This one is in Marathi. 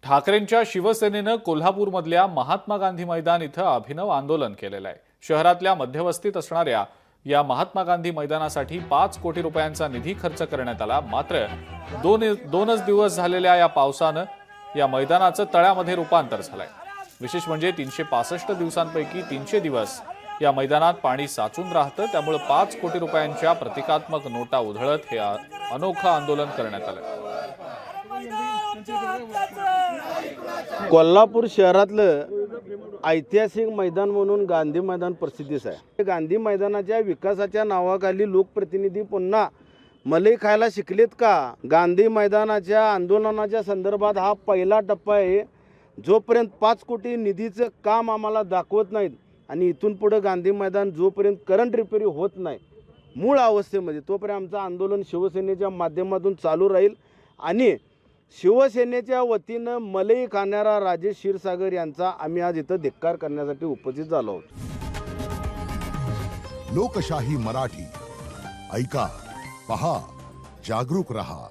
ठाकरेंच्या शिवसेनेनं कोल्हापूरमधल्या महात्मा गांधी मैदान इथं अभिनव आंदोलन केलेलं आहे। शहरातल्या मध्यवस्तीत असणाऱ्या या महात्मा गांधी मैदानासाठी 5 कोटी रुपयांचा निधी खर्च करण्यात आला। मात्र दोनच दिवस झालेल्या या पावसानं या मैदानाचं तळ्यामध्ये रूपांतर झालंय। विशेष म्हणजे 365 दिवसांपैकी 300 दिवस या मैदानात पाणी साचून राहतं। त्यामुळे 5 कोटी रुपयांच्या प्रतिकात्मक नोटा उधळत हे अनोखं आंदोलन करण्यात आलं। कोल्हापूर शहरातलं ऐतिहासिक मैदान म्हणून गांधी मैदान प्रसिद्धीस आहे। गांधी मैदानाच्या विकासाच्या नावाखाली लोकप्रतिनिधी पुन्हा मलई खायला शिकलेत का? गांधी मैदानाच्या आंदोलनाच्या संदर्भात हा पहिला टप्पा आहे। जोपर्यंत 5 कोटी निधीचं काम आम्हाला दाखवत नाहीत आणि इथून पुढे गांधी मैदान जोपर्यंत करंट रिपेअरी होत नाही मूळ अवस्थेमध्ये, तोपर्यंत आमचं आंदोलन शिवसेनेच्या माध्यमातून चालू राहील। आणि शिवसेनेच्या वतीनं मलई खाणारा राजेश क्षीरसागर यांचा आम्ही आज इथं धिक्कार करण्यासाठी उपस्थित झालो आहोत। लोकशाही मराठी ऐका, पहा, जागरूक रहा।